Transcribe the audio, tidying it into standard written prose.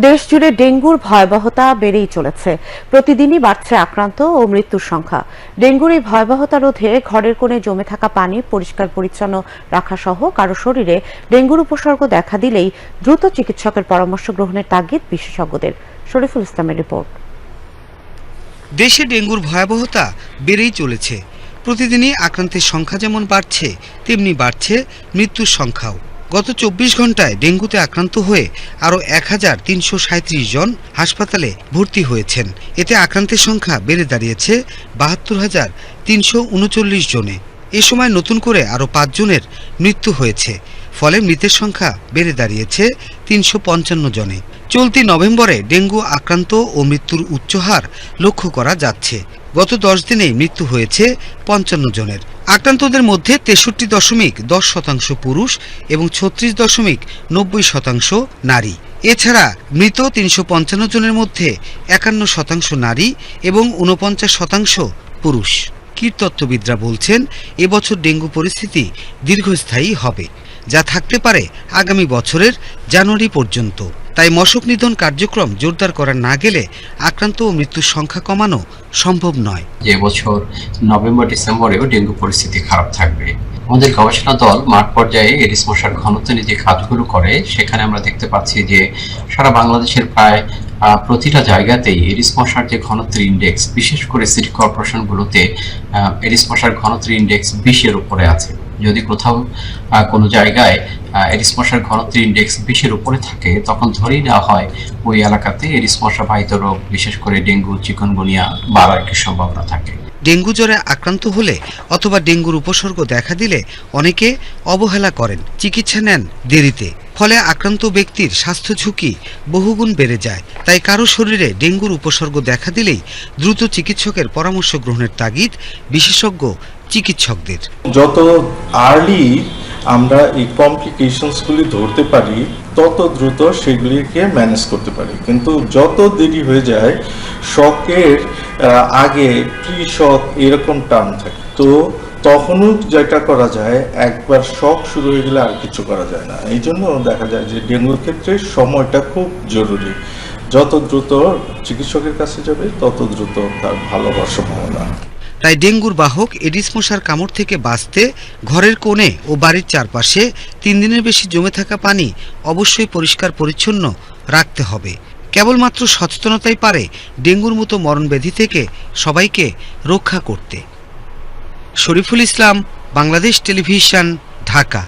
দেশ জুড়ে ডেঙ্গুর ভয়াবহতা বেড়েই চলেছে। প্রতিদিনই বাড়ছে আক্রান্ত ও মৃত্যুর সংখ্যা। ডেঙ্গুর এই ভয়াবহতা রোধে ঘরের কোণে জমে থাকা পানি পরিষ্কার পরিচ্ছন্ন রাখা সহ কারো শরীরে ডেঙ্গুর উপসর্গ দেখা দিলেই দ্রুত চিকিৎসকের পরামর্শ গ্রহণের তাগিদ বিশেষজ্ঞদের। শরীফুল ইসলামের রিপোর্ট। দেশে ডেঙ্গুর ভয়াবহতা বেড়েই চলেছে। প্রতিদিনই আক্রান্তের সংখ্যা যেমন বাড়ছে, তেমনি বাড়ছে মৃত্যুর সংখ্যাও। গত 24 ঘন্টায় ডেঙ্গুতে আক্রান্ত হয়ে আরও 1337 জন হাসপাতালে ভর্তি হয়েছেন। এতে আক্রান্তের সংখ্যা বেড়ে দাঁড়িয়েছে 72,339 জনে। এ সময় নতুন করে আরও 5 জনের মৃত্যু হয়েছে। ফলে মৃতের সংখ্যা বেড়ে দাঁড়িয়েছে 355 জনে। চলতি নভেম্বরে ডেঙ্গু আক্রান্ত ও মৃত্যুর উচ্চ হার লক্ষ্য করা যাচ্ছে। গত 10 দিনেই মৃত্যু হয়েছে 55 জনের। আক্রান্তদের মধ্যে 63.10% পুরুষ এবং 36.90% নারী। এছাড়া মৃত 355 জনের মধ্যে 51% নারী এবং 49% পুরুষ। কীটতত্ত্ববিদরা বলছেন, এবছর ডেঙ্গু পরিস্থিতি দীর্ঘস্থায়ী হবে, যা থাকতে পারে আগামী বছরের জানুয়ারি পর্যন্ত। তাই মশক নিধন কার্যক্রম জোরদার করা না গেলে আক্রান্ত ও মৃত্যুর সংখ্যা কমানো সম্ভব নয়। যে বছর নভেম্বর ডিসেম্বরেও ডেঙ্গু পরিস্থিতি খারাপ থাকবে। আমাদের গবেষণা দল মাঠ পর্যায়ে এডিস মশার ঘনত্ব নিয়ে যে কাজগুলো করে, সেখানে আমরা দেখতে পাচ্ছি যে সারা বাংলাদেশের প্রায় প্রতিটা জায়গাতেই এডিস মশার যে ঘনত্বের ইন্ডেক্স, বিশেষ করে সিটি কর্পোরেশনগুলোতে এডিস মশার ঘনত্বের ইন্ডেক্স 20-এর উপরে আছে। যদি কোথাও কোনো জায়গায় এডিস মশার ঘনত্বের ইন্ডেক্স 20-এর উপরে থাকে, তখন ধরেই নেওয়া হয় ওই এলাকাতে এডিস মশা বাহিত রোগ, বিশেষ করে ডেঙ্গু, চিকুনগুনিয়া বাড়ার একটি সম্ভাবনা থাকে। ডেঙ্গু জ্বরে আক্রান্ত হলে অথবা ডেঙ্গুর উপসর্গ দেখা দিলে অনেকে অবহেলা করেন, চিকিৎসা নেন দেরিতে। ফলে আক্রান্ত ব্যক্তির স্বাস্থ্য ঝুঁকি বহুগুণ বেড়ে যায়। তাই কারো শরীরে ডেঙ্গুর উপসর্গ দেখা দিলেই দ্রুত চিকিৎসকের পরামর্শ গ্রহণের তাগিদ বিশেষজ্ঞ চিকিৎসকদের। যত আর্লি আমরা এই কমপ্লিকেশনসগুলি ধরতে পারি, তত দ্রুত সেগুলিকে ম্যানেজ করতে পারি। কিন্তু যত দেরি হয়ে যায়, শকের আগে প্রি শক এরকম টার্ম থাকে, তো তখনও যেটা করা যায়, একবার শক শুরু হয়ে গেলে আর কিছু করা যায় না। এই জন্য দেখা যায় যে ডেঙ্গুর ক্ষেত্রে সময়টা খুব জরুরি। যত দ্রুত চিকিৎসকের কাছে যাবে, তত দ্রুত তার ভালো হওয়ার সম্ভাবনা। তাই ডেঙ্গুর বাহক এডিস মশার কামড় থেকে বাঁচতে ঘরের কোণে ও বাড়ির চারপাশে 3 দিনের বেশি জমে থাকা পানি অবশ্যই পরিষ্কার পরিচ্ছন্ন রাখতে হবে। কেবলমাত্র সচেতনতাই পারে ডেঙ্গুর মতো মরণব্যাধি থেকে সবাইকে রক্ষা করতে। শরীফুল ইসলাম, বাংলাদেশ টেলিভিশন, ঢাকা।